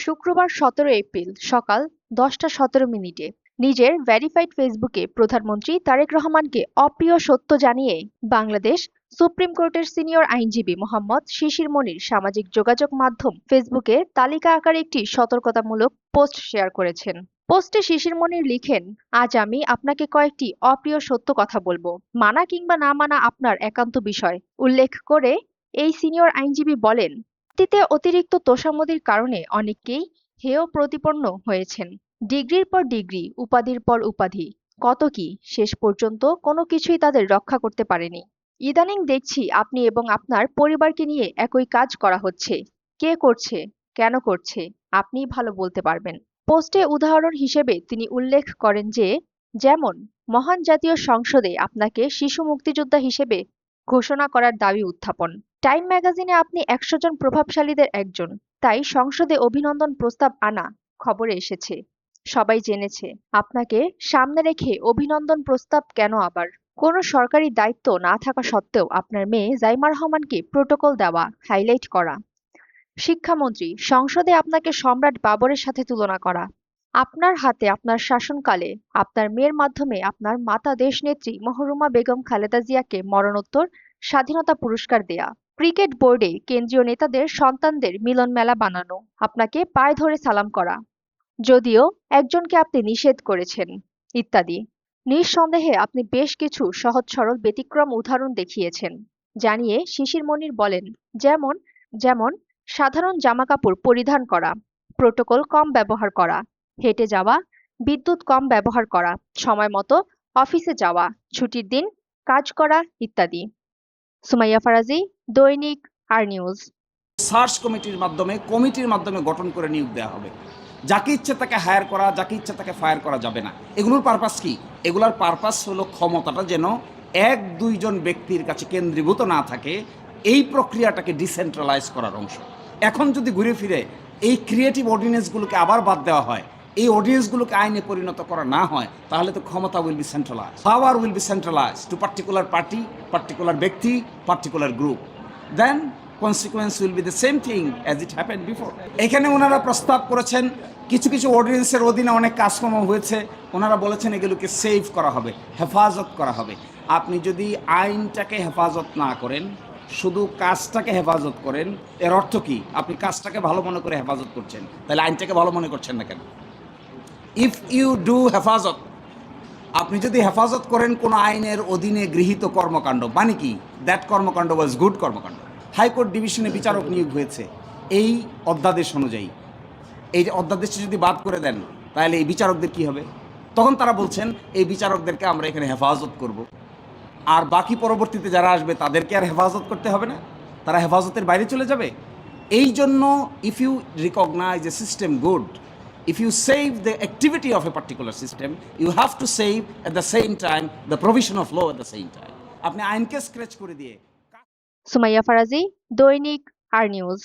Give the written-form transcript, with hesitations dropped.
শুক্রবার ১৭ এপ্রিল সকাল ১০টা ১৭ মিনিটে নিজের ভেরিফাইড ফেসবুকে প্রধানমন্ত্রী তারেক রহমানকে অপ্রিয় সত্য জানিয়ে বাংলাদেশ সুপ্রিম কোর্টের সিনিয়র আইনজীবী মোহাম্মদ শিশির মনির সামাজিক যোগাযোগ মাধ্যম ফেসবুকে তালিকা আকারে একটি সতর্কতামূলক পোস্ট শেয়ার করেছেন। পোস্টে শিশির মনির লিখেন, আজ আমি আপনাকে কয়েকটি অপ্রিয় সত্য কথা বলবো। মানা কিংবা না মানা আপনার একান্ত বিষয়। উল্লেখ করে এই সিনিয়র আইনজীবী বলেন, অতীতে অতিরিক্ত তোষামোদির কারণে অনেকেই হেয় প্রতিপন্ন হয়েছেন। ডিগ্রির পর ডিগ্রি, উপাধির পর উপাধি, কত কি, শেষ পর্যন্ত কোনো কিছুই তাদের রক্ষা করতে পারেনি। ইদানিং দেখছি আপনি এবং আপনার পরিবারকে নিয়ে একই কাজ করা হচ্ছে। কে করছে, কেন করছে, আপনিই ভালো বলতে পারবেন। পোস্টে উদাহরণ হিসেবে তিনি উল্লেখ করেন যে, যেমন মহান জাতীয় সংসদে আপনাকে শিশু মুক্তিযোদ্ধা হিসেবে ঘোষণা করার দাবি উত্থাপন। টাইম ম্যাগাজিনে আপনি ১০০ জন প্রভাবশালীদের একজন, তাই সংসদে অভিনন্দন প্রস্তাব আনা খবরে এসেছে। সবাই জেনেছে। আপনাকে সামনে রেখে অভিনন্দন প্রস্তাব কেন আবার? কোনো সরকারি দায়িত্ব না থাকা সত্ত্বেও আপনার মেয়ে জাইমা রহমানকে প্রোটোকল দেওয়া, হাইলাইট করা। শিক্ষামন্ত্রী, সংসদে আপনাকে সম্রাট বাবরের সাথে তুলনা করা। আপনার হাতে আপনার শাসনকালে আপনার মেয়ের মাধ্যমে আপনার মাতা দেশনেত্রী মহরুমা বেগম খালেদা জিয়াকে মরণোত্তর স্বাধীনতা পুরস্কার দেয়া। ক্রিকেট বোর্ডে কেন্দ্রীয় নেতাদের সন্তানদের মিলন মেলা বানানো, আপনাকে পায়ে ধরে সালাম করা, যদিও একজনকে আপনি নিষেধ করেছেন, ইত্যাদি। নিঃসন্দেহে আপনি বেশ কিছু সহজ সরল ব্যতিক্রম উদাহরণ দেখিয়েছেন, জানিয়ে শিশির মনির বলেন, যেমন যেমন সাধারণ জামাকাপড় পরিধান করা, প্রোটোকল কম ব্যবহার করা, হেঁটে যাওয়া, বিদ্যুৎ কম ব্যবহার করা, সময় মতো অফিসে যাওয়া, ছুটির দিন কাজ করা ইত্যাদি। সুমাইয়া ফারাজি, দৈনিক আর নিউজ। সার্চ কমিটির মাধ্যমে গঠন করে নিয়োগ দেওয়া হবে। যাকে ইচ্ছে তাকে হায়ার করা, যাকে ইচ্ছে তাকে ফায়ার করা যাবে না। এগুলোর পারপাস কি? এগুলোর পারপাস হলো ক্ষমতাটা যেন ১-২ জন ব্যক্তির কাছে কেন্দ্রীভূত না থাকে, এই প্রক্রিয়াটাকে ডিসেন্ট্রালাইজ করার অংশ। এখন যদি ঘুরে ফিরে এই ক্রিয়েটিভ অর্ডিনেন্সগুলোকে আবার বাদ দেওয়া হয়, এই অর্ডিনেন্সগুলোকে আইনে পরিণত করা না হয়, তাহলে তো ক্ষমতা will be centralize, power will be centralize to particular party, particular ব্যক্তি, particular group. Then consequence will be the same thing as it happened before. এখানে ওনারা প্রস্তাব করেছেন, কিছু কিছু অর্ডিন্যান্সের অধীনে অনেক কাজকর্ম হয়েছে, ওনারা বলেছেন এগুলোকে সেভ করা হবে, হেফাজত করা হবে। আপনি যদি আইনটাকে হেফাজত না করেন, শুধু কাজটাকে হেফাজত করেন, এর অর্থ কি? আপনি কাজটাকে ভালো মনে করে হেফাজত করছেন, তাহলে আইনটাকে ভালো মনে করছেন না কেন? ইফ ইউ ডু হেফাজত, আপনি যদি হেফাজত করেন কোনো আইনের অধীনে গৃহীত কর্মকাণ্ড, মানে কি? দ্যাট কর্মকাণ্ড ওয়াজ গুড কর্মকাণ্ড। হাইকোর্ট ডিভিশনে বিচারক নিয়োগ হয়েছে এই অধ্যাদেশ অনুযায়ী। এই যে অধ্যাদেশটি যদি বাদ করে দেন, তাহলে এই বিচারকদের কি হবে? তখন তারা বলছেন এই বিচারকদেরকে আমরা এখানে হেফাজত করব, আর বাকি পরবর্তীতে যারা আসবে তাদেরকে আর হেফাজত করতে হবে না, তারা হেফাজতের বাইরে চলে যাবে। এই জন্য if you recognise a system good, if you save the activity of a particular system, you have to save at the same time the provision of law at the same time. আপনি আইনকে scratch করে দিয়ে। সুমাইয়া ফারাজি, দৈনিক আর news.